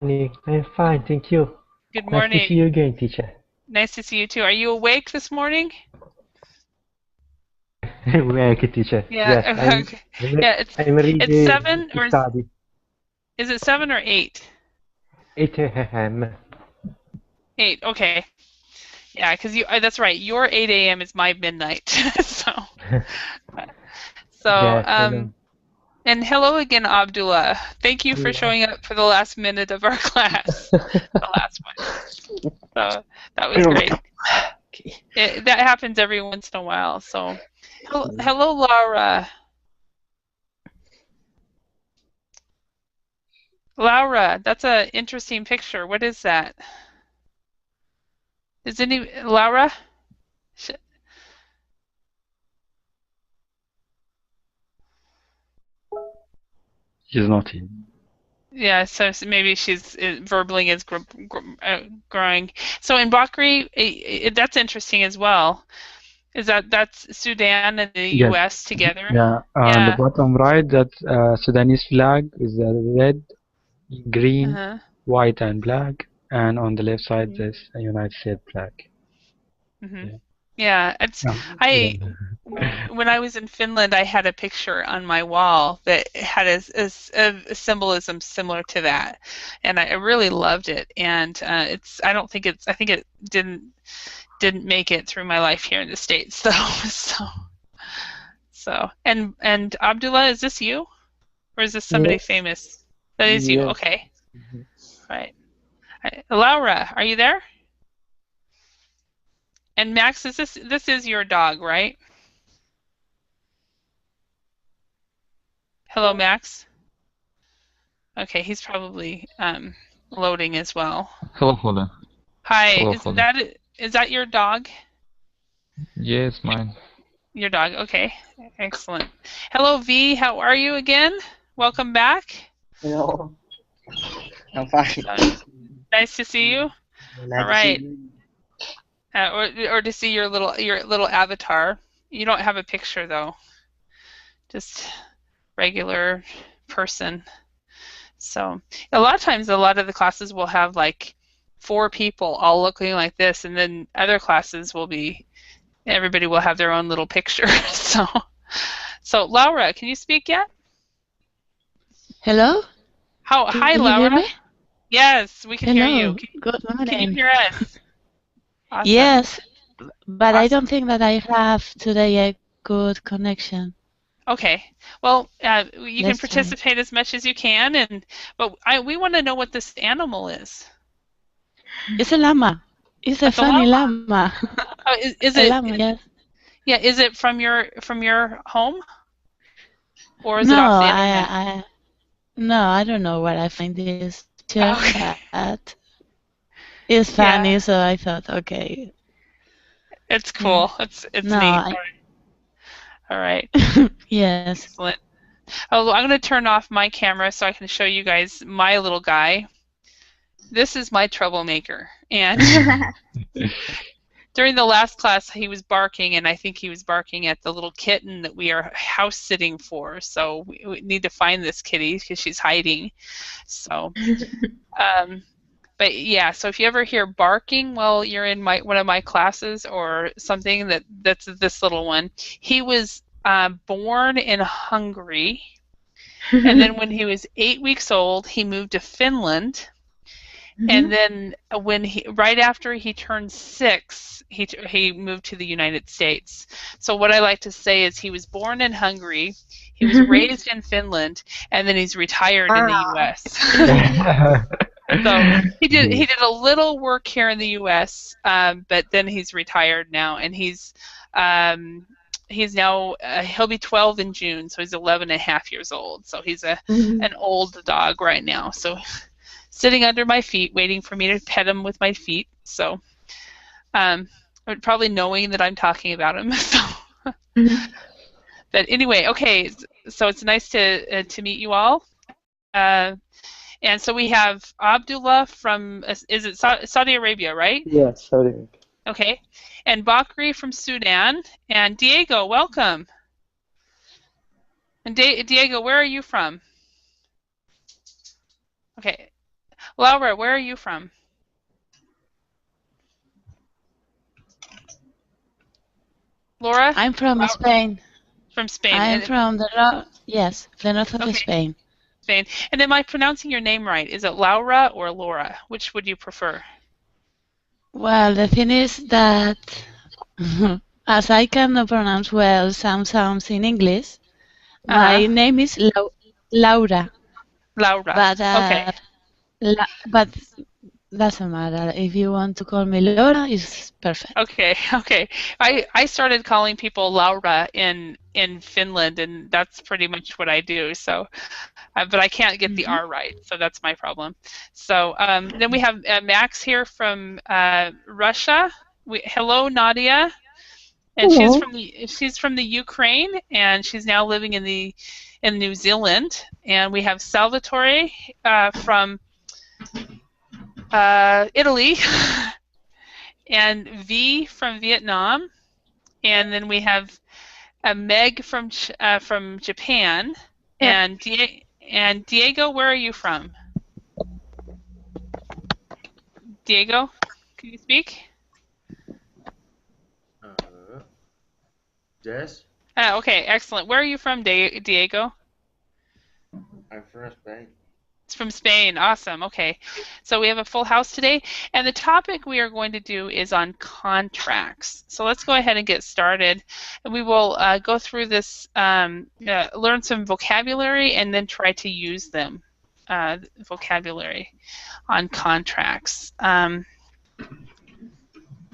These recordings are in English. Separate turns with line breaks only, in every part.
Nick, I'm fine, thank you.
Good
Nice to see
morning.
you again, teacher.
Nice to see you too. Are you awake this morning?
Welcome, teacher. Yes,
Yeah.
I'm.
Okay.
I'm
Yeah,
I'm
it's
ready
seven
to
or
study.
is it 7 or 8?
8 a.m.
8. Okay. Yeah, because you that's right. Your 8 a.m. is my midnight. So so
Yes, I know.
and hello again, Abdullah. Thank you for
Hello.
showing up for the last minute of our class, the last one. So that was great.
Okay.
That happens every once in a while. So hello, Laura. Laura, that's a interesting picture. What is that? Is any Laura? Sh-
She's not in.
Yeah, so maybe she's verbally is growing. So in Bakri, that's interesting as well. Is that's Sudan and the
Yes.
U.S. together?
Yeah. On the
Yeah.
bottom right, that Sudanese flag is red, green,
Uh-huh.
white, and black. And on the left side,
Mhm.
there's a United States flag.
Mhm.
Yeah.
Yeah, it's
Yeah.
I
Yeah.
when I was in Finland, I had a picture on my wall that had a symbolism similar to that, and I really loved it. And I don't think I think it didn't make it through my life here in the States though. So and Abdullah, is this you or is this somebody
Yes.
famous? That is you.
Yes.
Okay, right. Laura, are you there? And Max, is this is your dog, right? Hello, Max. Okay, he's probably loading as well.
Hello, Hoda.
Hi,
Hello, Hoda.
is that your dog?
Yes, mine.
Your dog. Okay, excellent. Hello, V. How are you again? Welcome back.
Hello, I'm fine.
So nice to see you. All
Nice to see
right,
you.
or to see your little avatar. You don't have a picture though, just regular person. So a lot of times, a lot of the classes will have like 4 people all looking like this, and then other classes will be everybody will have their own little picture. So Laura, can you speak yet?
Hello?
Hi,
Can you hear
Laura.
me?
Yes, we can hear you.
Hello. Good
Can you
morning.
hear us? Awesome.
Yes, but I don't
Awesome.
think that I have today a good connection.
Okay. Well, you can
Let's try.
participate as much as you can, but we want to know what this animal is.
It's a llama. It's a
It's a
funny
llama.
llama.
Oh, is
A
it?
llama, yes.
Yeah. Is it from your home, or is
No,
it off the internet?
I don't know where I find this picture,
Okay.
but it's
Yeah.
funny, so I thought, okay,
It's
yeah.
cool. It's
No,
neat. All right.
yes.
Excellent. Oh, I'm going to turn off my camera so I can show you guys my little guy. This is my troublemaker. And during the last class, he was barking, and I think he was barking at the little kitten that we are house sitting for. So we need to find this kitty because she's hiding. So, um, but yeah, so if you ever hear barking while you're in one of my classes or something, that's this little one. He was born in Hungary, and then when he was 8 weeks old, he moved to Finland. And then right after he turned 6, he moved to the United States. So what I like to say is he was born in Hungary, he was raised in Finland, and then he's retired in the
Ah,
U.S. So he
Good.
did a little work here in the U.S., but then he's retired now, and he's now he'll be 12 in June, so he's 11 and a half years old. So he's an old dog right now. So sitting under my feet, waiting for me to pet him with my feet. So um, probably knowing that I'm talking about him. So, but anyway, okay. So it's nice to meet you all. Uh, and so we have Abdullah from, is it Saudi Arabia, right?
yes, sorry.
Okay. And Bakri from Sudan. And Diego, welcome. And Diego, where are you from? Okay. Laura, where are you from? Laura?
I'm from
Laura,
Spain.
from Spain.
I'm
And,
from the yes, the north of
okay,
Spain.
Spain. And am I pronouncing your name right? Is it Laura or Laura? Which would you prefer?
Well, the thing is that as I cannot pronounce well some sounds in English, my name is Laura.
Laura.
But
Okay.
but doesn't matter. If you want to call me Laura, it's perfect.
Okay. Okay. I started calling people Laura in Finland, and that's pretty much what I do. So, but I can't get the R right, so that's my problem. So then we have Max here from Russia. Hello, Nadia. And
Hello.
she's from the Ukraine, and she's now living in New Zealand. And we have Salvatore from Italy, and V from Vietnam, and then we have Meg from Japan, and Diego, where are you from? Diego, can you speak?
Yes.
Okay, excellent. Where are you from, Diego?
I'm from Spain.
It's from Spain. Awesome. Okay. So we have a full house today, and the topic we are going to do is on contracts. So let's go ahead and get started. And we will go through this, learn some vocabulary, and then try to use them, vocabulary on contracts.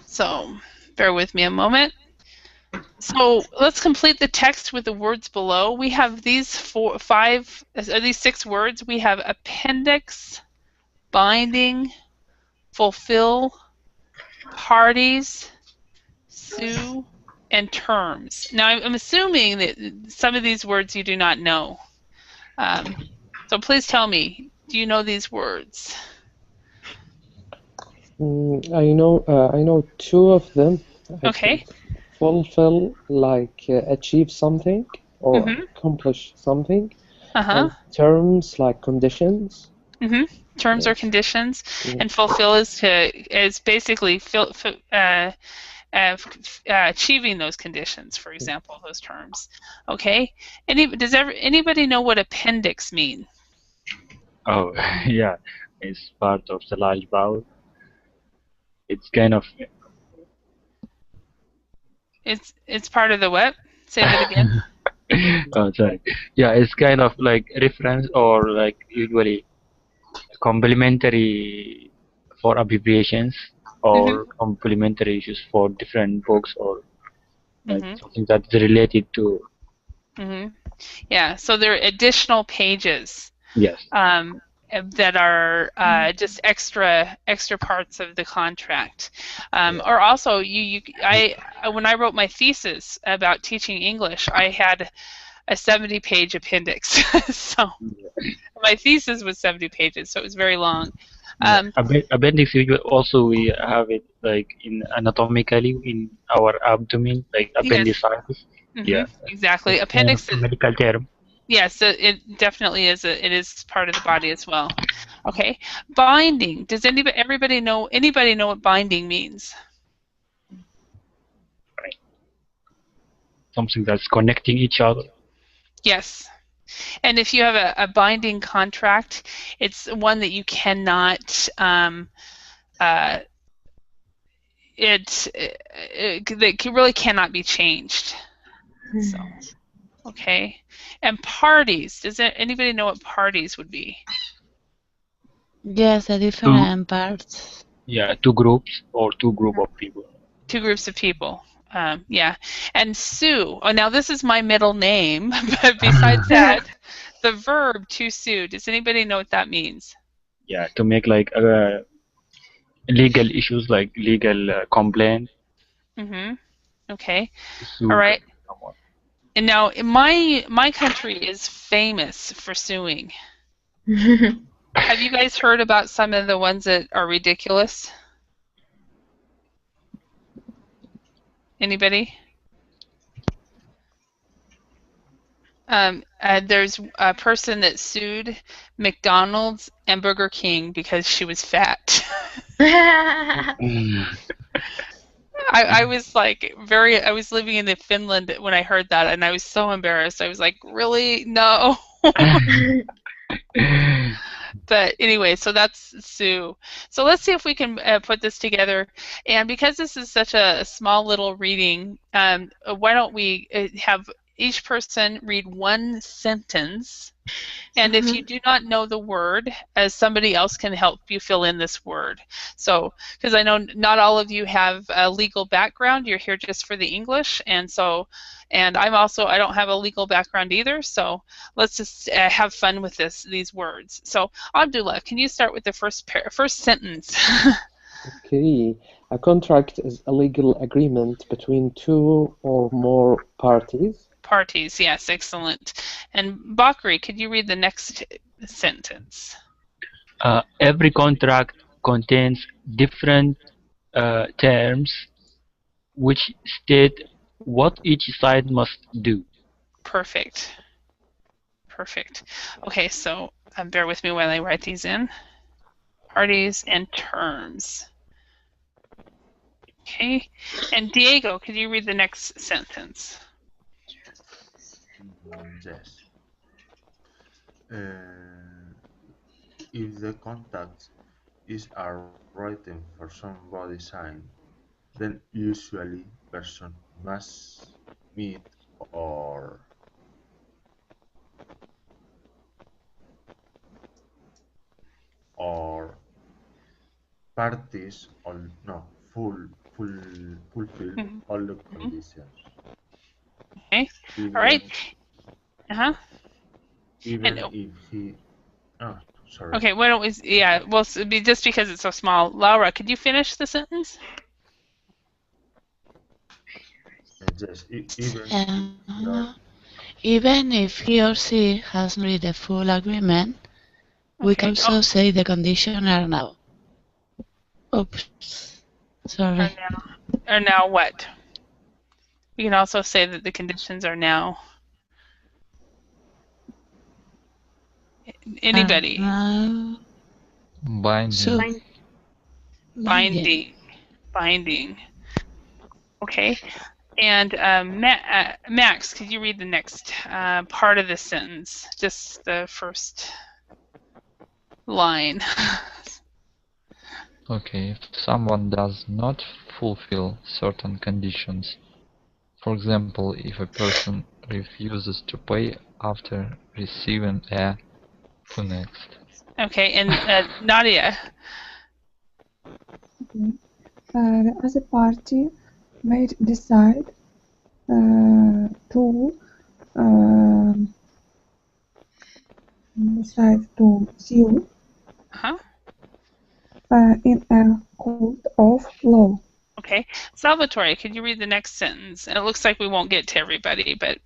So bear with me a moment. So let's complete the text with the words below. We have these 6 words. We have appendix, binding, fulfill, parties, sue, and terms. Now I'm assuming that some of these words you do not know. So please tell me, do you know these words?
I know 2 of them.
Okay.
Fulfill, like achieve something or accomplish something. And terms, like conditions.
Terms or conditions, and fulfill is basically achieving those conditions. For example, those terms. Okay. Does anybody know what appendix mean?
Oh, yeah. It's part of the large vowel. It's kind of...
It's part of the what? Say that again.
Oh, sorry. Yeah, it's kind of like reference or like usually complementary for abbreviations or complementary issues for different books or like something that's related to.
Yeah, so there are additional pages.
Yes.
That are just extra parts of the contract, or also when I wrote my thesis about teaching English, I had a 70-page appendix. So my thesis was 70 pages, so it was very long.
Appendix usually also we have it like in anatomically in our abdomen, like appendicitis. Yeah.
Exactly. Appendix.
Medical term.
Yes, it definitely is. It is part of the body as well. Okay, binding. Does everybody know what binding means?
Right. Something that's connecting each other.
Yes, and if you have a binding contract, it's one that you cannot. It really cannot be changed. So. Okay, and parties. Does anybody know what parties would be?
Yes, the different parts.
Yeah, 2 groups or 2 group of people.
2 groups of people. Yeah, and sue. Oh, now this is my middle name, but besides that, the verb to sue. Does anybody know what that means?
Yeah, to make like legal issues, like legal complaint.
Okay. All right. And now, my country is famous for suing. Have you guys heard about some of the ones that are ridiculous? Anybody? There's a person that sued McDonald's and Burger King because she was fat. I was like I was living in Finland when I heard that, and I was so embarrassed. I was like, really? No. But anyway, so that's Sue. So let's see if we can put this together. And because this is such a small little reading, why don't we have each person read one sentence, and if you do not know the word, somebody else can help you fill in this word. So, because I know not all of you have a legal background, you're here just for the English, and so, and I don't have a legal background either, so let's just have fun with these words. So, Abdullah, can you start with the first sentence?
Okay. A contract is a legal agreement between two or more parties.
Parties, yes, excellent. And Bakri, could you read the next sentence?
Every contract contains different terms which state what each side must do.
Perfect. Perfect. Okay, so bear with me while I write these in. Parties and terms. Okay, and Diego, could you read the next sentence?
Yes. If the contract is a written for somebody sign, then usually person must meet or parties fulfill all the conditions.
Okay.
Even,
all right.
Even if he. Oh, sorry.
Okay. Why don't we? Yeah. Well, just because it's so small. Laura, could you finish the sentence?
Yes.
Even if he or she has read the full agreement, we can also say the conditions are now. Oops. Sorry.
Are now what? We can also say that the conditions are now. Anybody?
Binding.
So,
Binding. Okay. And Max, could you read the next part of the sentence? Just the first line.
Okay, if someone does not fulfill certain conditions, for example, if a person refuses to pay after receiving a who next?
Okay, and Nadia.
The other party may decide to sue in a court of law.
Okay, Salvatore, could you read the next sentence? And it looks like we won't get to everybody, but.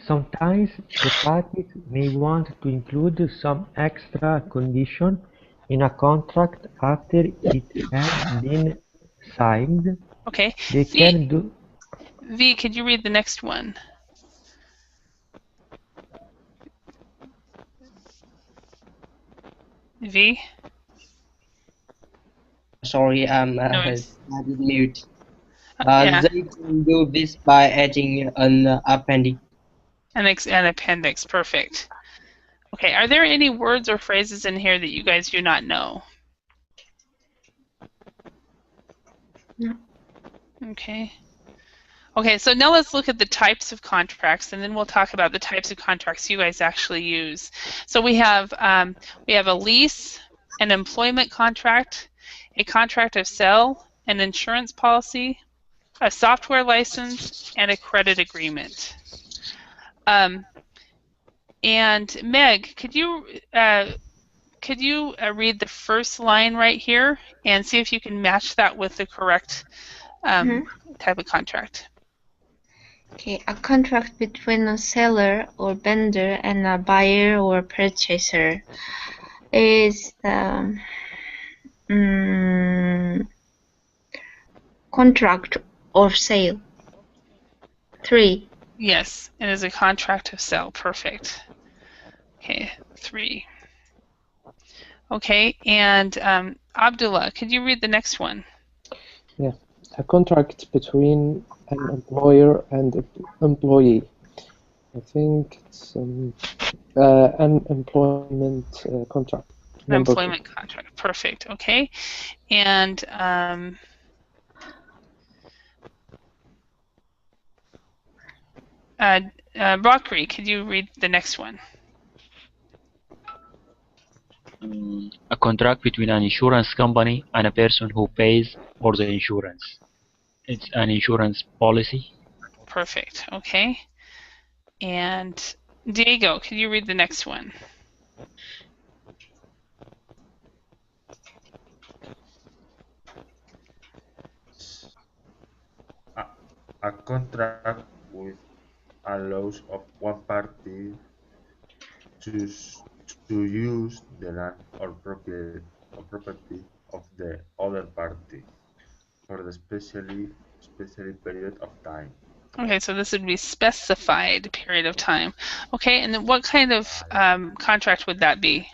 Sometimes the parties may want to include some extra condition in a contract after it has been signed.
Okay.
They can do.
V, could you read the next one? V?
Sorry, I'm mute.
Yeah.
They can do this by adding an appendix.
An appendix, perfect. Okay, are there any words or phrases in here that you guys do not know?
No.
Okay. Okay, so now let's look at the types of contracts, and then we'll talk about the types of contracts you guys actually use. So we have a lease, an employment contract, a contract of sale, an insurance policy, a software license, and a credit agreement. And Meg, could you read the first line right here and see if you can match that with the correct type of contract?
Okay, a contract between a seller or vendor and a buyer or purchaser is contract of sale. 3.
Yes, it is a contract of sale. Perfect. Okay, 3. Okay, and Abdullah, could you read the next one?
Yeah, a contract between an employer and employee. I think it's an employment contract.
An employment contract. Perfect. Okay, and Bakri, could you read the next one?
A contract between an insurance company and a person who pays for the insurance. It's an insurance policy.
Perfect. Okay. And Diego, could you read the next one?
A contract with allows of one party to use the land or property of the other party for the specially period of time.
Okay, so this would be specified period of time. Okay, and then what kind of contract would that be?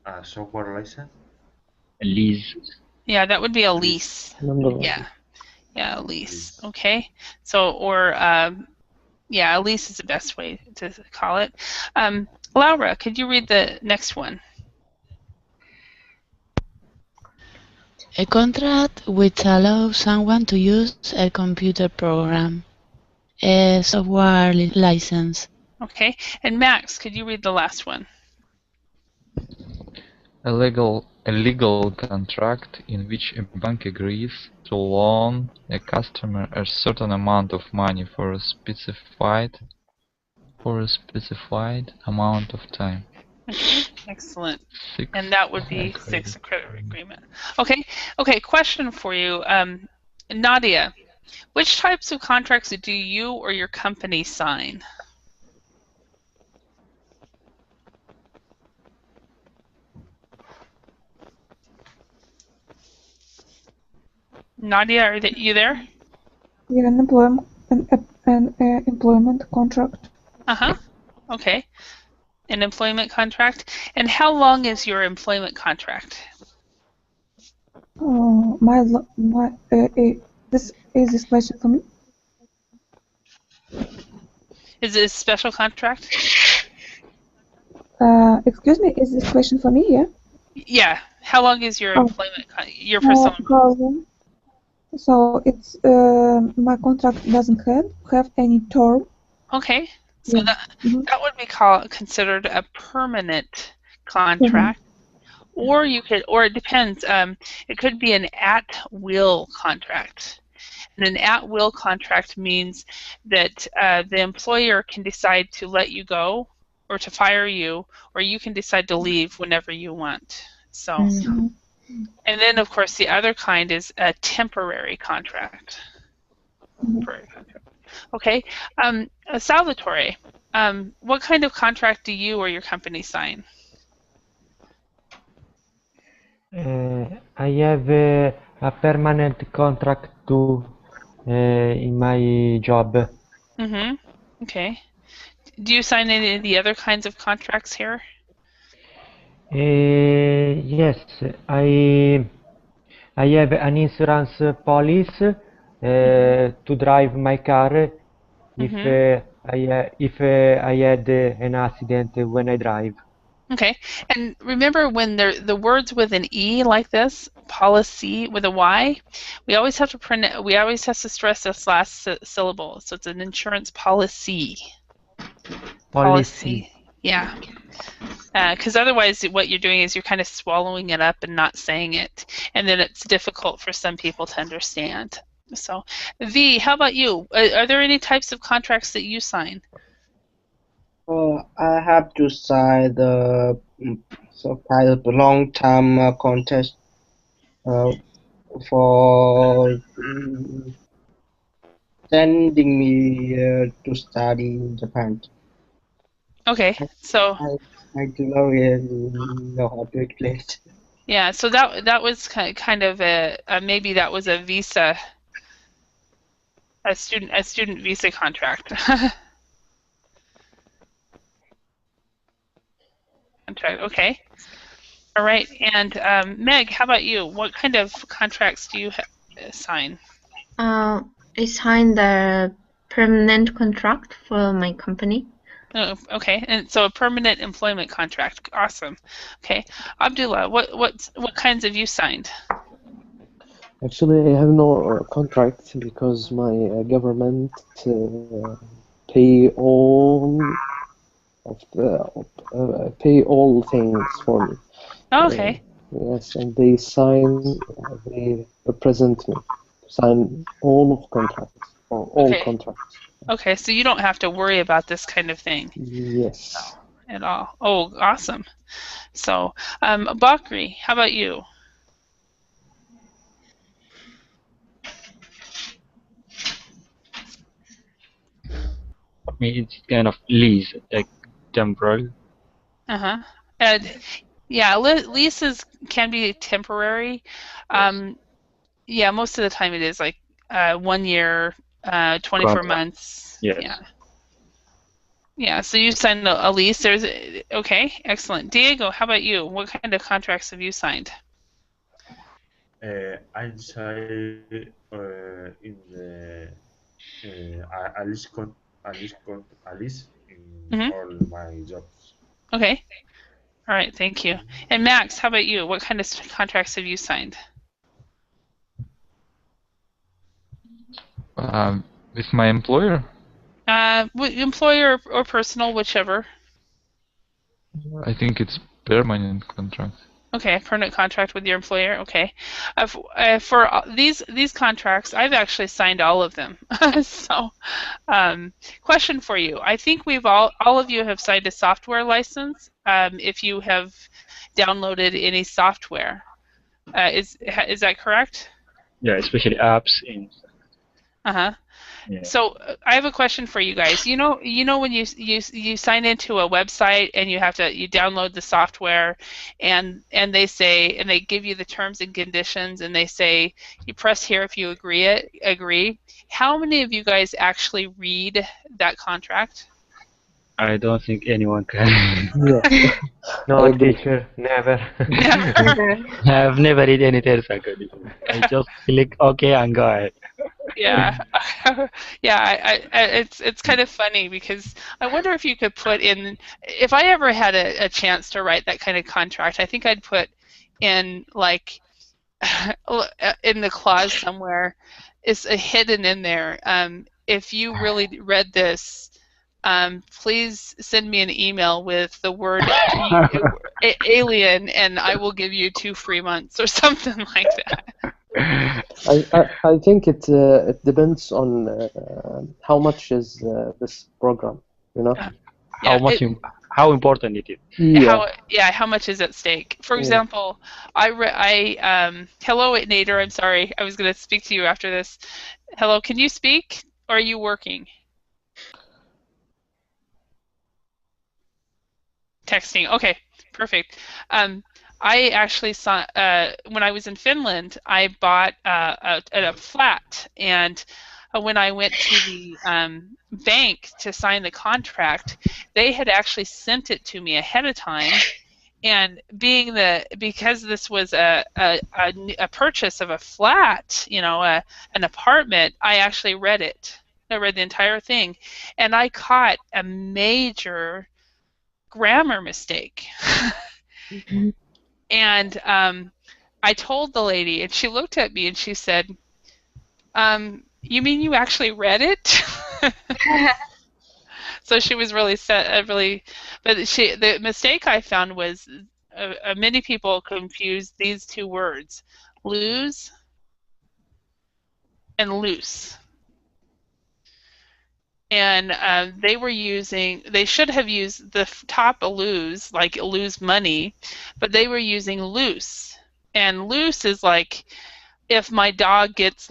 A software license?
A lease.
Yeah, that would be a lease. Yeah, a lease. Okay, so or yeah, a lease is the best way to call it. Laura, could you read the next one?
A contract which allows someone to use a computer program. A software license.
Okay, and Max, could you read the last one?
A legal contract in which a bank agrees to loan a customer a certain amount of money for a specified amount of time.
Okay, excellent. And that would be 6, a credit agreement. Okay, question for you. Nadia, which types of contracts do you or your company sign? Nadia, are you there?
Yeah, an employment contract.
Okay. An employment contract. And how long is your employment contract?
This is this question for me?
Is it a special contract?
Excuse me, is this question for me? Yeah.
Yeah. How long is your employment? Your personal?
So it's my contract doesn't have any term.
Okay. So that would be considered a permanent contract, or you could, or it depends. It could be an at-will contract. And an at-will contract means that the employer can decide to let you go, or to fire you, or you can decide to leave whenever you want. So, and then of course the other kind is a temporary contract. Okay, Salvatore, what kind of contract do you or your company sign?
I have a permanent contract too in my job.
Okay. Do you sign any of the other kinds of contracts here?
Yes, I have an insurance policy to drive my car if I had an accident when I drive.
Okay, and remember when the words with an E like this, policy with a Y, we always have to stress this last syllable. So it's an insurance policy. Policy. Yeah. Because otherwise what you're doing is you're kind of swallowing it up and not saying it, and then it's difficult for some people to understand. So, V, how about you? Are there any types of contracts that you sign?
I have to sign the long-term contract for sending me to study in Japan.
Okay, so
I do not really know how to explain it.
Yeah, so that was kind of maybe that was a visa, a student visa contract. Contract. Okay. All right. And Meg, how about you? What kind of contracts do you sign?
I signed a permanent contract for my company.
Oh, okay. And so a permanent employment contract. Awesome. Okay. Abdullah, what kinds have you signed?
Actually, I have no contract because my government pay all of the pay all things for me.
Oh, okay.
Yes, and they represent me, sign all of contracts or all
Okay.
contracts.
Okay, so you don't have to worry about this kind of thing
Yes.
at all. Oh, awesome. So, Bakri, how about you?
I mean, it's kind of lease, like temporal.
Uh-huh. Yeah, leases can be temporary. Yeah, most of the time it is like 1 year, 24
Contract.
months.
Yes.
Yeah. Yeah, so you signed a lease. Okay, excellent. Diego, how about you? What kind of contracts have you signed?
I say in the a lease in all my jobs.
Okay. All right, thank you. And Max, how about you? What kind of contracts have you signed?
With my employer?
Employer or personal, whichever.
I think it's permanent contract.
Okay, permanent contract with your employer. Okay, for these contracts, I've actually signed all of them. So, question for you: I think we've all of you have signed a software license. If you have downloaded any software, is that correct?
Yeah, especially apps in.
Uh-huh.
Yeah.
So I have a question for you guys. You know when you sign into a website and you download the software, and they give you the terms and conditions, and they say you press here if you agree. How many of you guys actually read that contract?
I don't think anyone can.
Yeah.
No, teacher, never.
I've never read any terms and conditions. I just click OK and go ahead.
Yeah, yeah. It's kind of funny because I wonder if you could put in, if I ever had a chance to write that kind of contract, I think I'd put in like in the clause somewhere, is hidden in there. If you really read this, please send me an email with the word alien, and I will give you 2 free months or something like that.
I think it depends on how much is this program, you know.
How important it is.
Yeah.
How much is at stake? For example, hello, Nader. I'm sorry. I was going to speak to you after this. Hello, can you speak, or are you working? Texting. Okay, perfect. I actually saw when I was in Finland, I bought a flat, and when I went to the bank to sign the contract, they had actually sent it to me ahead of time. And because this was a purchase of a flat, an apartment, I actually read it. I read the entire thing, and I caught a major grammar mistake. And I told the lady, and she looked at me and she said, "You mean you actually read it?" So she was really but the mistake I found was many people confuse these 2 words, lose and loose. And they should have used the top lose, like lose money, but they were using loose. And loose is like if my dog gets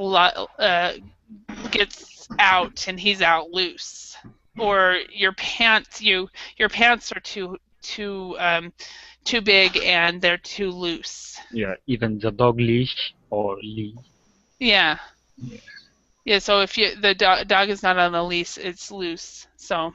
out and he's out loose, or your pants are too too big and they're too loose.
Yeah, even the dog leash or leash.
Yeah. Yeah. So if the dog is not on the leash, it's loose. So.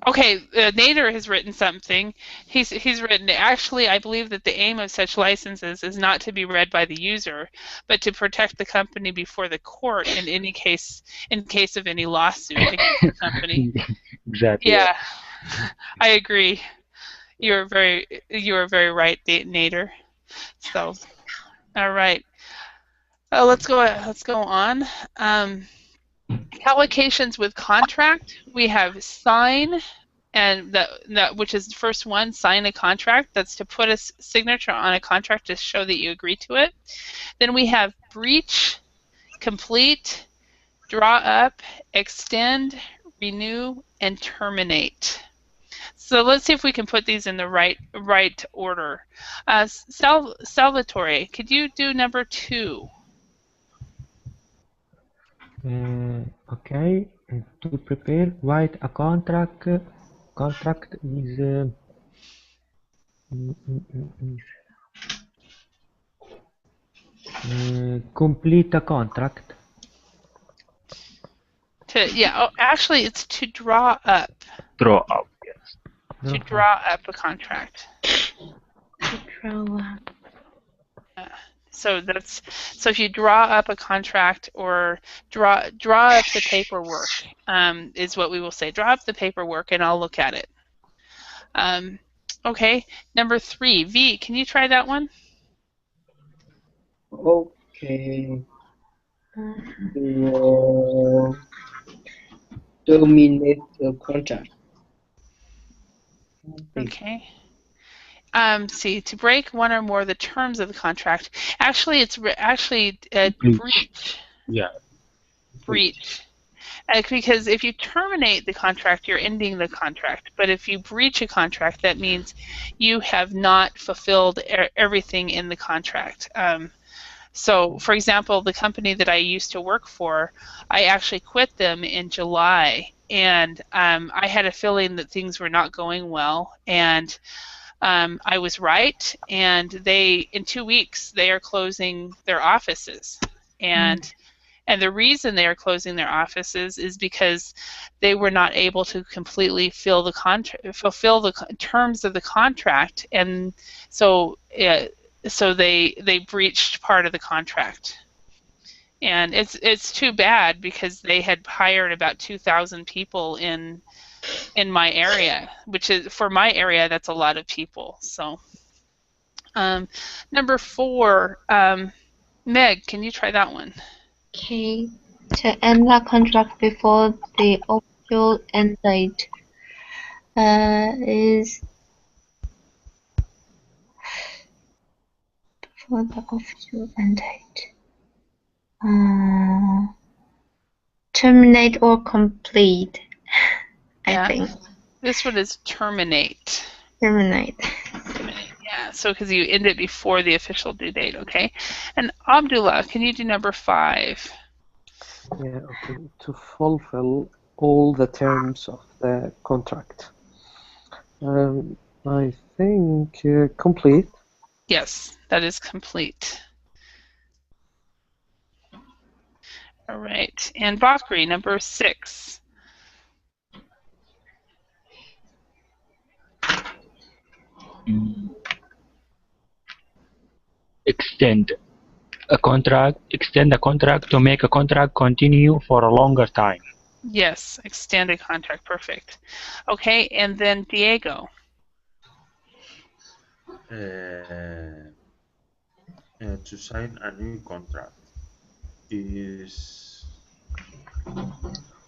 Okay, Nader has written something. He's written, actually, I believe that the aim of such licenses is not to be read by the user, but to protect the company before the court in case of any lawsuit against the company.
Exactly.
Yeah, I agree. You are very right, Nader. So, all right. Let's go on. Allocations with contract. We have sign. And that which is the first one, sign a contract. That's to put a signature on a contract to show that you agree to it. Then we have breach, complete, draw up, extend, renew, and terminate. So let's see if we can put these in the right order. Salvatore, could you do number 2?
Okay, to prepare, write a contract. Contract is complete a contract.
Actually, it's to draw up.
Draw up, yes.
To draw up a contract.
To draw up.
So if you draw up a contract or draw up the paperwork, is what we will say. Draw up the paperwork and I'll look at it. Okay, number 3, V, can you try that one?
Okay. Terminate the contract.
Okay. See, to break one or more of the terms of the contract. Actually, it's breach.
Yeah.
Breach. Because if you terminate the contract, you're ending the contract. But if you breach a contract, that means you have not fulfilled everything in the contract. So, for example, the company that I used to work for, I actually quit them in July, and I had a feeling that things were not going well, and I was right, and in 2 weeks, they are closing their offices. And the reason they are closing their offices is because they were not able to completely fulfill the terms of the contract, and so they breached part of the contract. And it's too bad because they had hired about 2,000 people in my area, which is, for my area, that's a lot of people. So number 4, Meg, can you try that one?
Okay. To end the contract before the official end date is before the official end date. Terminate or complete, I think.
This one is terminate.
Terminate.
Yeah, so because you end it before the official due date, okay? And Abdullah, can you do number 5?
Yeah, okay. To fulfill all the terms of the contract. I think complete.
Yes, that is complete. All right, and Bakri, number 6.
Extend a contract to make a contract continue for a longer time.
Yes, extend a contract, perfect. Okay, and then Diego.
To sign a new contract is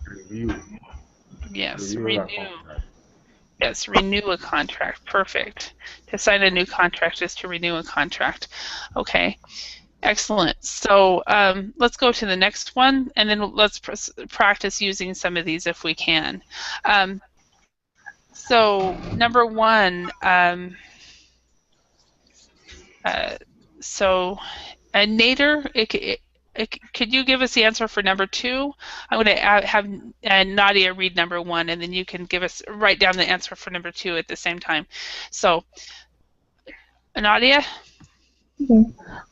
review.
Yes,
renew.
Yes, renew a contract. Perfect. To sign a new contract is to renew a contract. Okay, excellent. So let's go to the next one, and then let's practice using some of these if we can. So number 1, so Nader, could you give us the answer for number 2? I'm going to have Nadia read number 1, and then you can write down the answer for number 2 at the same time. So, Nadia?
Okay.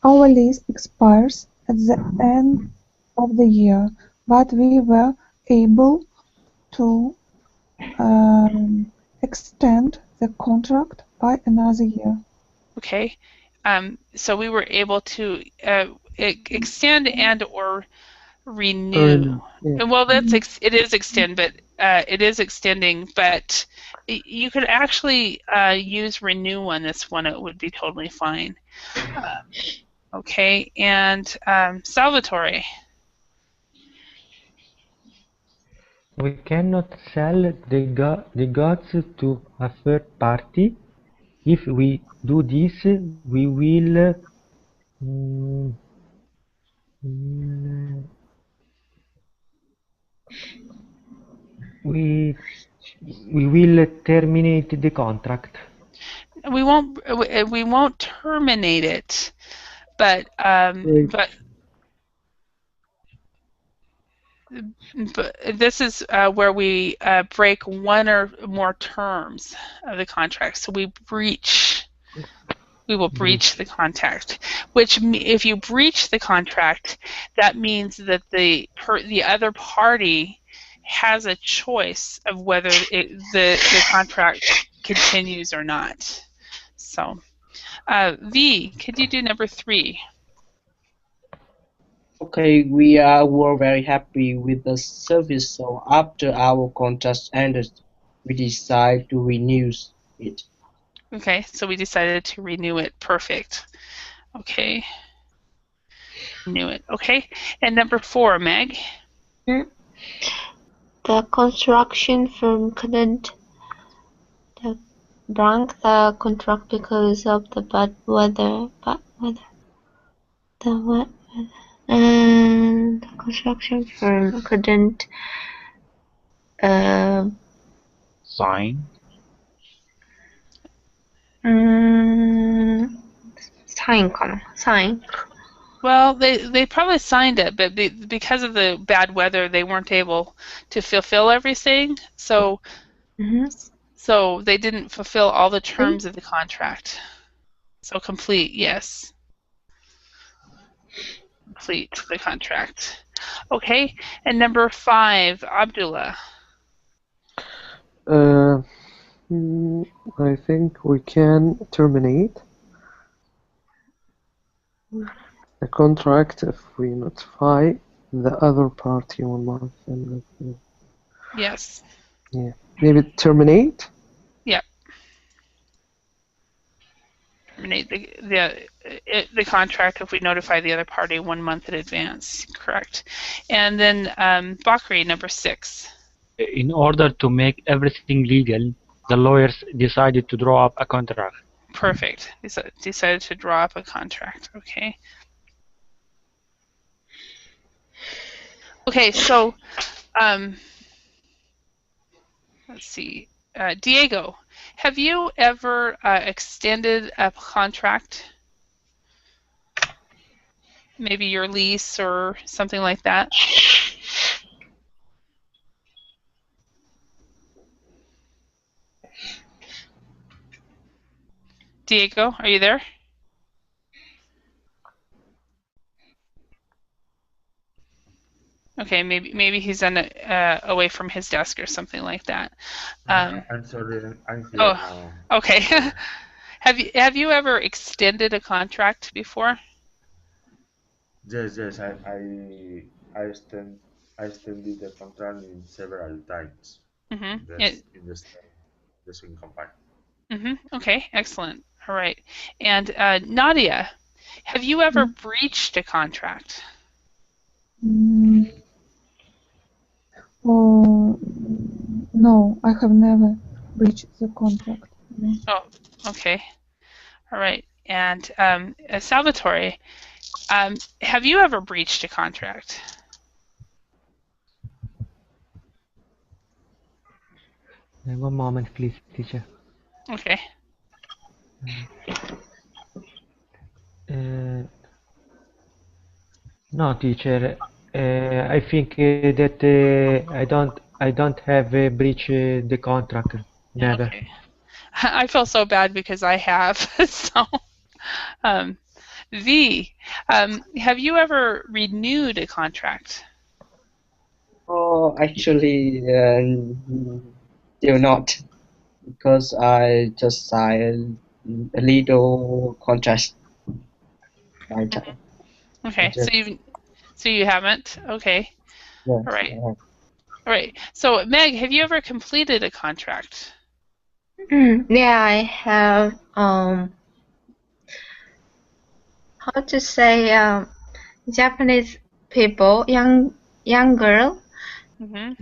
Our lease expires at the end of the year, but we were able to extend the contract by another year.
Okay. So we were able to extend and or renew.
Yeah.
Well, it is extend, but it is extending. But you could actually use renew on this one. It would be totally fine. Okay, and Salvatore.
We cannot sell the goods to a third party. If we do this, we will we will terminate the contract.
We won't terminate it, but this is where we break one or more terms of the contract. So we will breach the contract. Which, if you breach the contract, that means that the other party has a choice of whether the contract continues or not. So, V, could you do number 3?
Okay, we were very happy with the service, so after our contract ended, we decided to renew it.
Okay, so we decided to renew it. Perfect. Okay. Renew it. Okay, and number 4, Meg?
The construction firm couldn't break the contract because of the bad weather. And the construction firm couldn't
Sign.
sign.
Well, they probably signed it, but because of the bad weather, they weren't able to fulfill everything. So, so they didn't fulfill all the terms of the contract. So complete, yes. Complete the contract. Okay, and number 5, Abdullah.
I think we can terminate a contract if we notify the other party 1 month.
Yes.
Yeah. Maybe terminate?
Yeah. Terminate the contract if we notify the other party 1 month in advance. Correct. And then Bakri, number 6.
In order to make everything legal, the lawyers decided to draw up a contract.
Perfect. Decided to draw up a contract. Okay. Okay, so let's see. Diego, have you ever extended a contract? Maybe your lease or something like that? Diego, are you there? Okay, maybe he's away from his desk or something like that.
I'm sorry, I'm here
Oh,
now.
okay. Have you ever extended a contract before?
Yes, I extended the contract in several times.
Mm-hmm.
In the same company.
Mm-hmm. Okay, excellent. All right. And Nadia, have you ever breached a contract?
No, I have never breached the contract. No.
Oh, okay. All right. And Salvatore, have you ever breached a contract?
One moment, please, teacher.
Okay.
No, teacher. I think that I don't have breached the contract. Never.
Okay. I feel so bad because I have. So, um, V, have you ever renewed a contract?
Oh, actually, still not, because I just signed a legal contract by time.
Okay, so you haven't. Okay,
Yes,
all right, all right. So Meg, have you ever completed a contract?
Yeah, I have how to say Japanese people, young girl
Mm-hmm.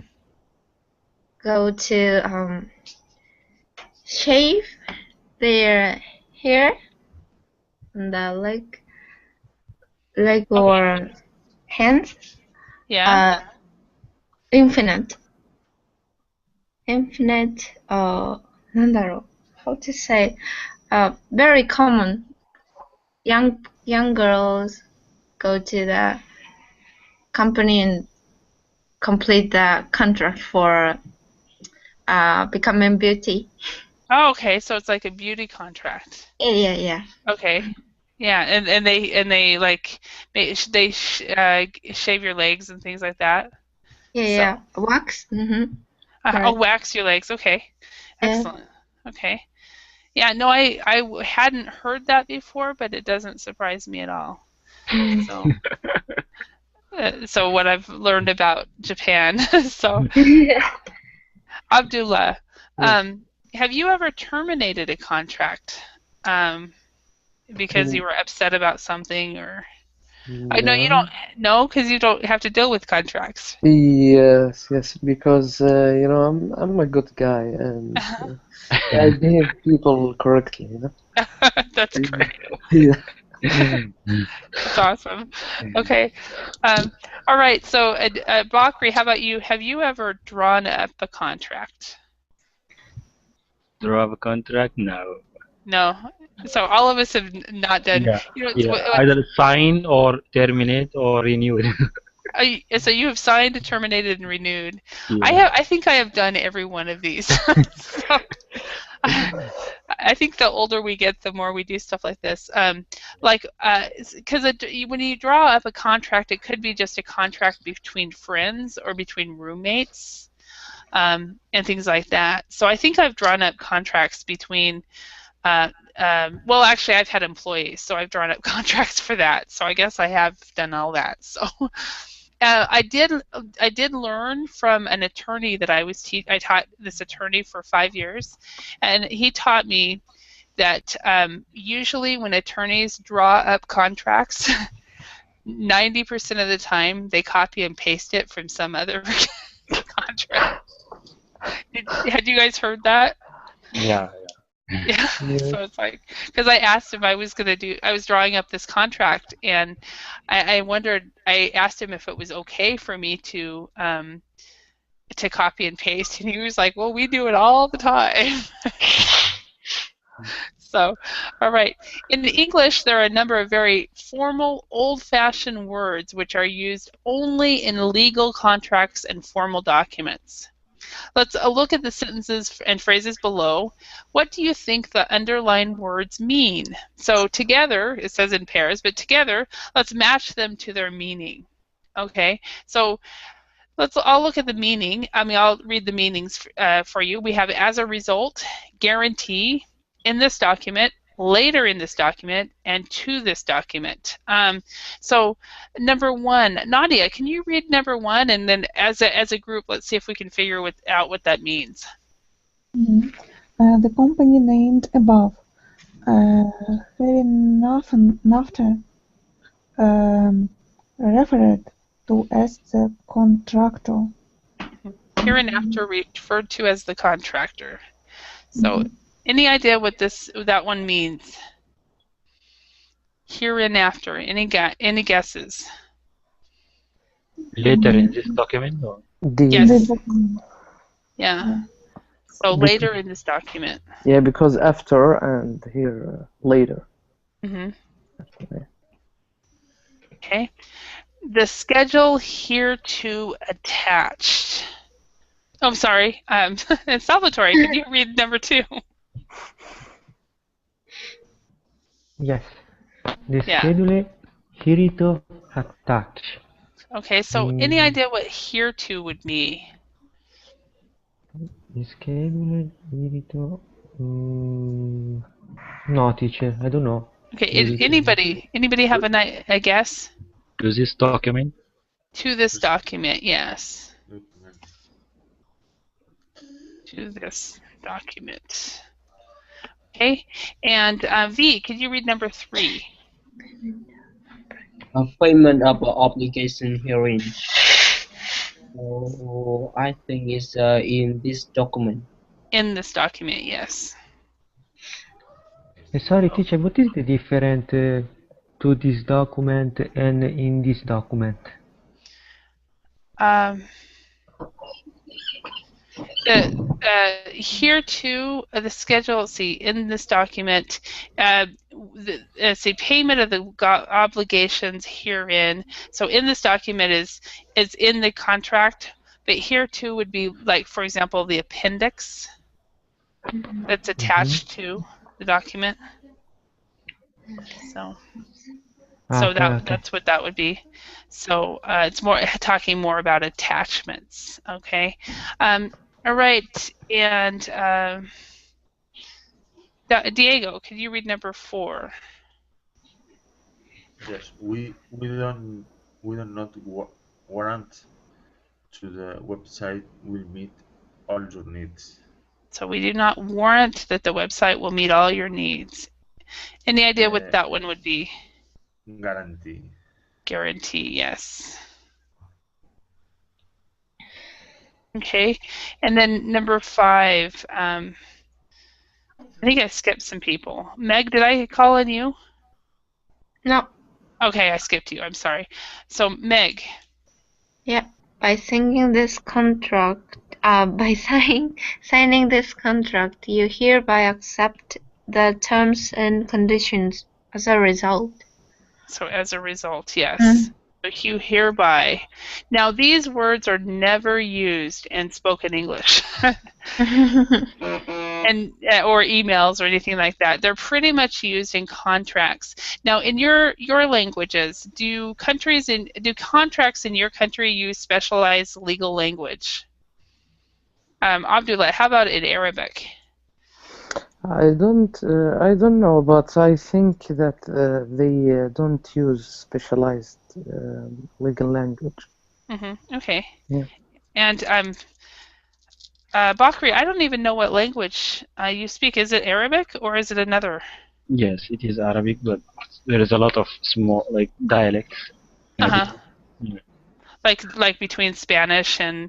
go to shave their hair and the leg or hands.
Yeah.
Infinite なんだろう how to say very common young girls go to the company and complete the contract for becoming beauty.
Oh, okay. So it's like a beauty contract.
Yeah.
Okay. Yeah, and they like they shave your legs and things like that.
Yeah. Wax.
Oh, wax your legs. Okay. Excellent. Okay. Yeah, no, I hadn't heard that before, but it doesn't surprise me at all. So, so what I've learned about Japan. So, Abdullah, have you ever terminated a contract because you were upset about something, or I know you don't know because you don't have to deal with contracts.
Yes, because you know I'm a good guy and I behave people correctly, you know.
That's great.
Yeah.
That's awesome. Okay. All right. So, Bakri, how about you? Have you ever drawn up a contract?
Draw up a contract? No.
No. So all of us have not done.
Yeah.
You know,
Yeah. Either sign or terminate or renew it.
So you have signed, terminated, and renewed.
Yeah.
I think I have done every one of these. So, I think the older we get, the more we do stuff like this. Because when you draw up a contract, it could be just a contract between friends or between roommates, and things like that. So I think I've drawn up contracts between. Well, actually, I've had employees, so I've drawn up contracts for that. So I guess I have done all that. So. I did learn from an attorney that I taught this attorney for 5 years, and he taught me that usually when attorneys draw up contracts, 90% of the time they copy and paste it from some other contract. Had you guys heard that?
Yeah.
Yeah. So it's like, because I asked him, I was drawing up this contract, and I asked him if it was okay for me to copy and paste, and he was like, well, we do it all the time. So, all right. In English, there are a number of very formal, old-fashioned words which are used only in legal contracts and formal documents. Let's look at the sentences and phrases below. What do you think the underlined words mean? So together, it says in pairs, but together, let's match them to their meaning. Okay, so I'll look at the meaning. I'll read the meanings for you. We have as a result, guarantee, in this document, later in this document, and to this document. So number one, Nadia, can you read number one, and then as a group, let's see if we can figure out what that means.
The company named above, hereinafter referred to as the contractor.
Hereinafter referred to as the contractor. So any idea what that one means? Hereinafter. Any guesses?
Later in this document? Or?
Yes. Yeah. So later in this document.
Yeah, because after and here later.
Mm-hmm. Okay. the schedule hereto attached. Oh, I'm sorry. And Salvatore, could you read number 2?
Yes. The
Yeah.
schedule hereto attached.
Okay, so any idea what hereto would be?
The schedule hereto. No, teacher. I don't know.
Okay, anybody have a guess?
To this document?
To this document, yes. To this document. Okay, and V, could you read number 3?
Payment of obligation herein. So I think it's in this document.
In this document, yes.
Sorry, teacher. What is the difference to this document and in this document?
Here too, the schedule. Let's see, in this document, it's a payment of the obligations herein. So in this document is in the contract, but here too would be like, for example, the appendix that's attached to the document. So that's what that would be. So it's more talking more about attachments. Okay. All right, and Diego, could you read number 4?
Yes, we don't not warrant to the website will meet all your needs.
So we do not warrant that the website will meet all your needs. Any idea what that one would be?
Guarantee.
Guarantee, yes. Okay, and then number 5. I think I skipped some people. Meg, did I call on you?
No.
Okay, I skipped you. I'm sorry. So Meg.
Yeah, by signing this contract, signing this contract, you hereby accept the terms and conditions. As a result.
So as a result, yes. So you hereby. Now these words are never used in spoken English, and or emails or anything like that. They're pretty much used in contracts. Now, in your languages, do contracts in your country use specialized legal language? Abdullah, how about in Arabic?
I don't know, but I think that they don't use specialized legal language.
Okay.
Yeah.
And Bakri, I don't even know what language you speak. Is it Arabic or is it another?
Yes, it is Arabic, but there is a lot of small dialects.
Yeah. Like between Spanish and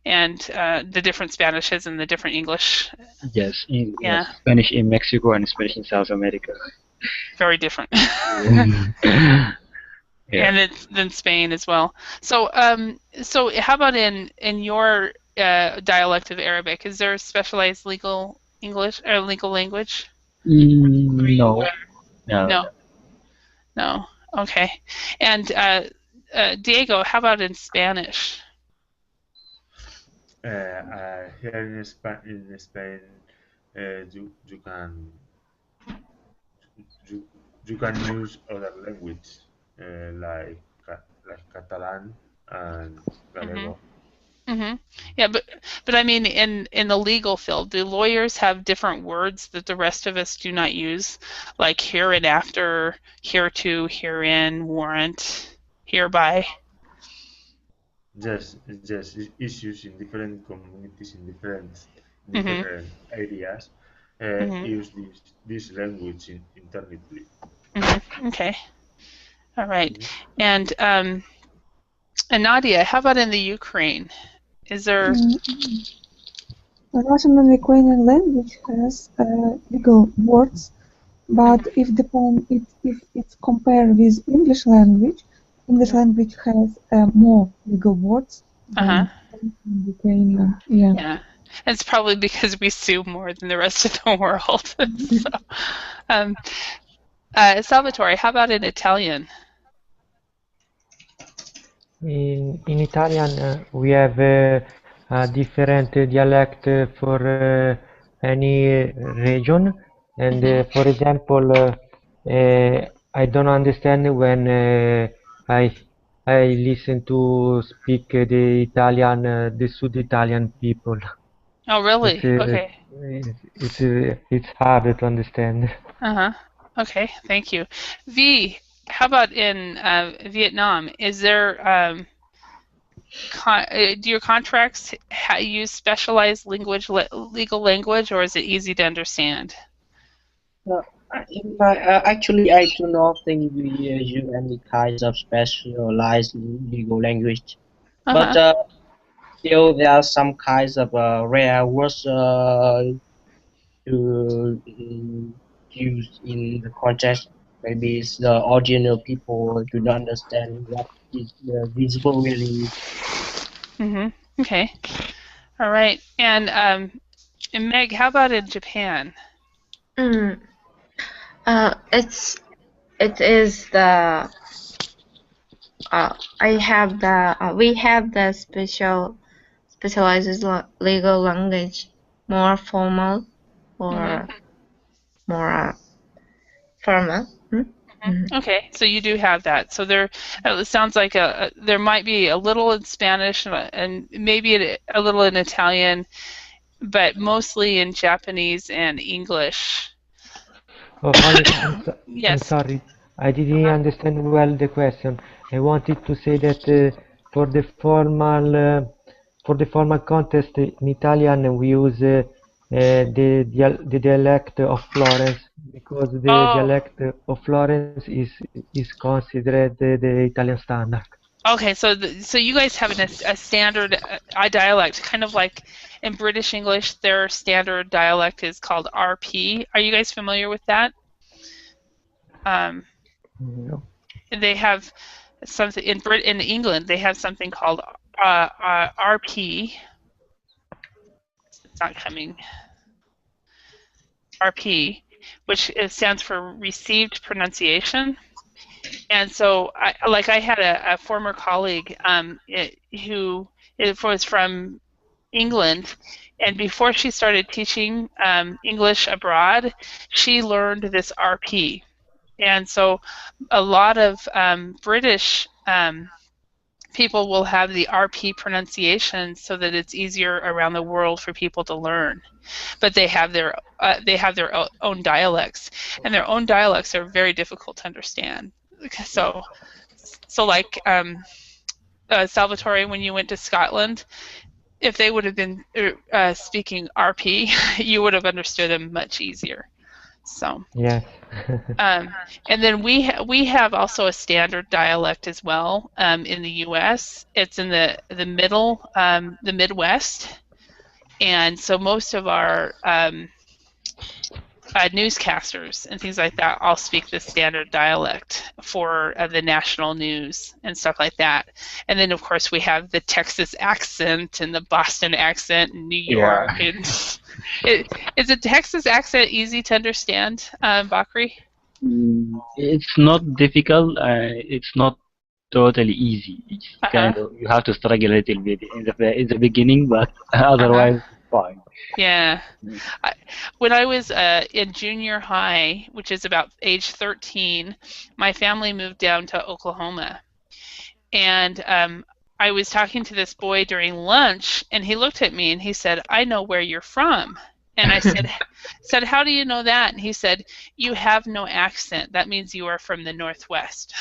the different Spanishes and the different English.
Yes, Spanish in Mexico and Spanish in South America.
Very different. And it's in Spain as well. So so how about in your dialect of Arabic? Is there a specialized legal English or legal language?
No.
Okay. And Diego, how about in Spanish?
Here in Spain, you can use other language like Catalan and Gallego.
Yeah, but I mean, in the legal field, do lawyers have different words that the rest of us do not use, like here and after, hereto, herein, warrant, hereby?
Yes, issues in different communities in different areas use this language internally.
Okay, all right, and Nadia, how about in the Ukraine? Is there?
The Russian and Ukrainian language has legal words, but if it's compared with English language has more legal words than Ukrainian.
Yeah. It's probably because we sue more than the rest of the world. So, Salvatore, how about in Italian?
In Italian, we have a different dialect for any region, and for example, I don't understand when I listen to speak the Italian, the Sud Italian people.
Oh, really? Okay.
It's hard to understand.
Okay, thank you. V, how about in Vietnam? Is there do your contracts use specialized legal language, or is it easy to understand?
Actually, I do not think we use any kinds of specialized legal language. But still, there are some kinds of rare words to use in the context. Maybe it's the original people do not understand what is visible really.
Okay. All right. And Meg, how about in Japan?
It is the we have the specialized legal language, more formal or more formal.
Okay, so you do have that. So there, it sounds like there might be a little in Spanish and maybe a little in Italian, but mostly in Japanese and English.
Oh,
yes.
I'm sorry, I didn't understand well the question. I wanted to say that for the formal contest in Italian we use the dialect of Florence, because the dialect of Florence is considered the Italian standard.
Okay, so you guys have a standard dialect, kind of like in British English, their standard dialect is called RP. Are you guys familiar with that?
No.
They have something in England. They have something called RP. It's not coming. RP, which stands for Received Pronunciation. And so, I had a former colleague who was from England, and before she started teaching English abroad, she learned this RP. And so a lot of British people will have the RP pronunciation so that it's easier around the world for people to learn. But they have their own dialects, and their own dialects are very difficult to understand. So like Salvatore, when you went to Scotland, if they would have been speaking RP, you would have understood them much easier. So
yes.
And then we have also a standard dialect as well in the U.S. It's in the the Midwest, and so most of our newscasters and things like that all speak the standard dialect for the national news and stuff like that. And then of course we have the Texas accent and the Boston accent and New York.
Yeah.
And is the Texas accent easy to understand, Bakri?
It's not difficult. It's not totally easy. It's kind of, you have to struggle a little bit in the beginning, but otherwise fine.
Yeah. When I was in junior high, which is about age 13, my family moved down to Oklahoma. And I was talking to this boy during lunch, and he looked at me and he said, "I know where you're from." And I said, "How do you know that?" And he said, "You have no accent. That means you are from the Northwest."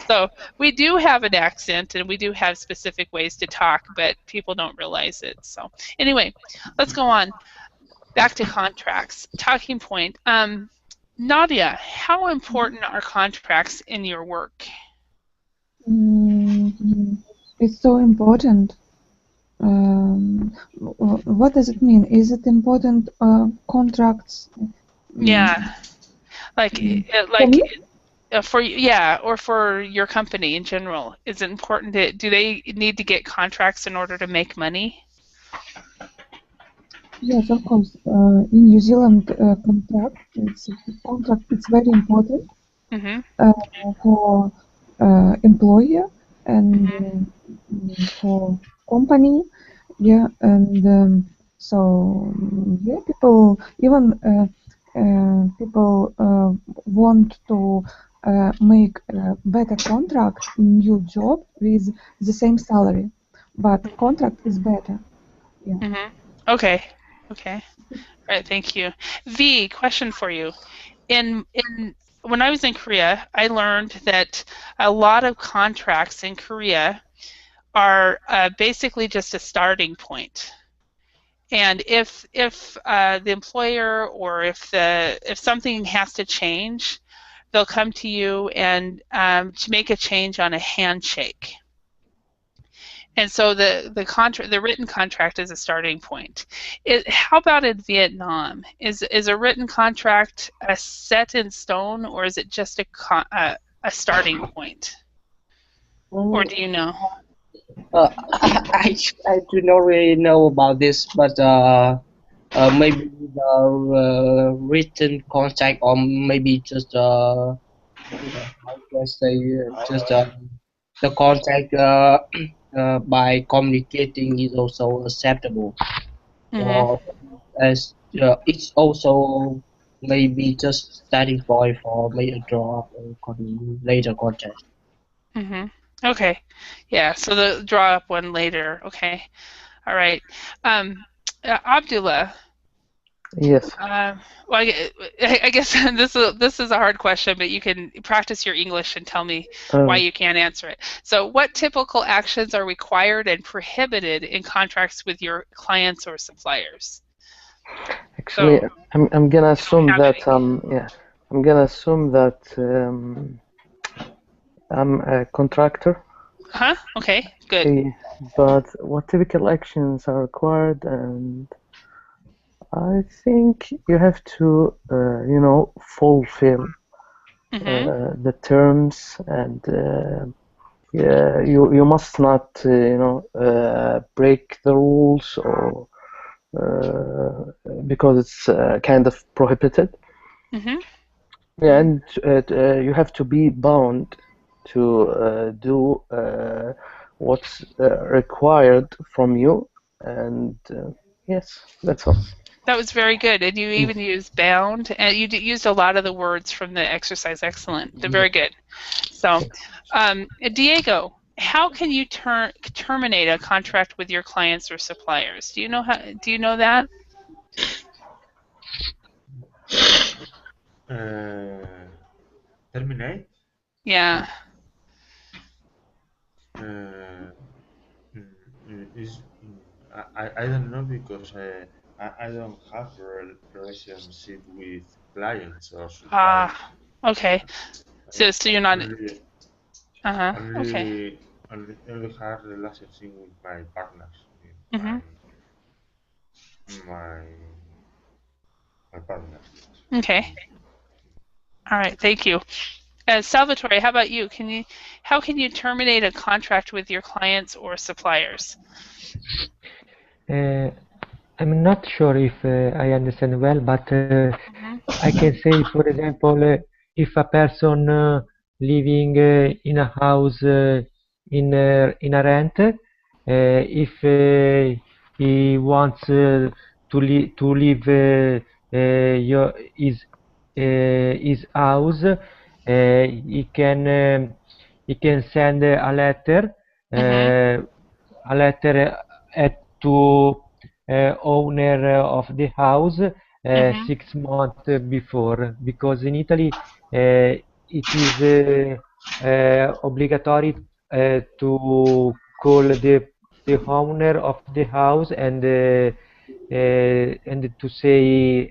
So we do have an accent, and we do have specific ways to talk, but people don't realize it. So anyway, let's go on. Back to contracts. Talking point. Nadia, how important are contracts in your work?
It's so important. What does it mean? Is it important contracts?
Yeah, for or for your company in general. Is it important do they need to get contracts in order to make money?
Yes, of course. In New Zealand, contract it's very important for employer and for company, yeah, and so yeah, people even people want to make a better contract in new job with the same salary, but contract is better. Yeah.
Okay. Okay. All right. Thank you. V, question for you. In when I was in Korea, I learned that a lot of contracts in Korea are basically just a starting point. And if the employer or if something has to change, they'll come to you and to make a change on a handshake. And so the written contract is a starting point. How about in Vietnam? Is a written contract set in stone, or is it just a starting point? Or do you know?
I do not really know about this, but maybe the written contract, or maybe just how can I say, just the contract by communicating is also acceptable. Or as it's also maybe just starting point for maybe a draw up or later contract.
Okay. Yeah, so the draw up one later. Okay. All right. Abdullah.
Yes.
Well, I guess this is a hard question, but you can practice your English and tell me why you can't answer it. So, what typical actions are required and prohibited in contracts with your clients or suppliers?
Actually,
So,
I'm gonna assume that
any.
I'm gonna assume that I'm a contractor.
Okay. Good.
But what typical actions are required? And I think you have to, fulfill the terms, and you must not, break the rules, or because it's kind of prohibited. Yeah, and you have to be bound to do what's required from you, and yes, that's all.
That was very good, and you even used bound, and you used a lot of the words from the exercise. Excellent. They're very good. So, Diego, how can you terminate a contract with your clients or suppliers? Do you know how? Do you know that?
Terminate?
Yeah.
I don't know, because I don't have a relationship with clients or suppliers.
Okay. So you're not.
Only
Okay.
only have relationship with my partners, my partners.
Okay. All right. Thank you. Salvatore, how about you? How can you terminate a contract with your clients or suppliers?
I'm not sure if I understand well, but I can say, for example, if a person living in a house in a rent, if he wants to leave his house, he can send a letter to owner of the house 6 months before, because in Italy it is obligatory to call the owner of the house and to say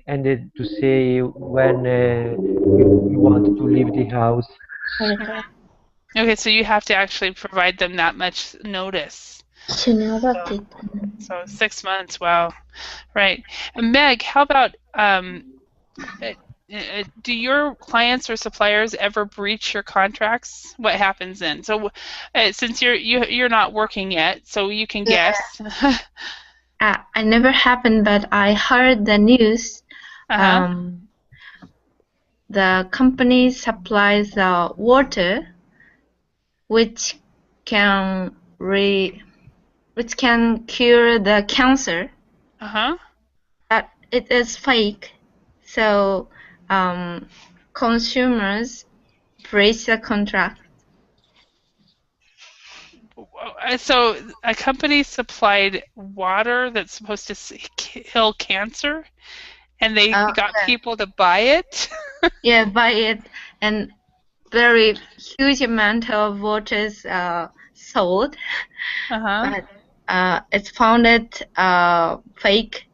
when you want to leave the house.
Okay, so you have to actually provide them that much notice. So 6 months, wow. Right. And Meg, how about do your clients or suppliers ever breach your contracts? What happens then? So since you're not working yet, so you can guess.
I never happened, but I heard the news. The company supplies water which can cure the cancer. But it is fake. So consumers breach the contract.
So a company supplied water that's supposed to kill cancer, and they got people to buy it?
Yeah, buy it, and very huge amount of water is sold. But it's founded fake.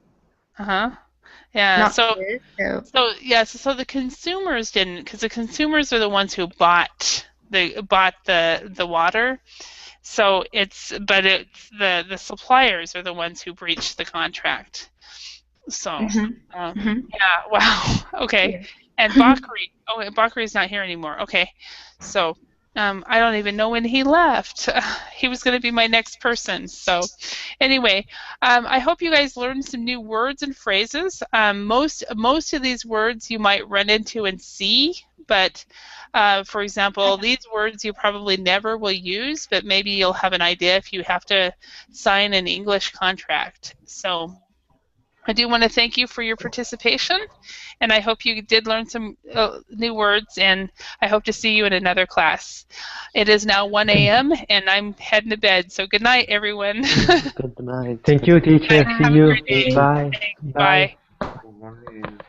Yeah.
Not
So
good,
so the consumers didn't, because the consumers are the ones who bought the water. So it's the suppliers are the ones who breached the contract. So yeah, wow. Okay.
Yeah.
And Bakri's not here anymore. Okay. So I don't even know when he left. He was going to be my next person. So anyway, I hope you guys learned some new words and phrases. Most of these words you might run into and see, but for example, these words you probably never will use, but maybe you'll have an idea if you have to sign an English contract. So I do want to thank you for your participation, and I hope you did learn some new words, and I hope to see you in another class. It is now 1 a.m., and I'm heading to bed, so good night, everyone.
Good night. Thank you, teacher. See you. Bye.
Bye.
Good morning.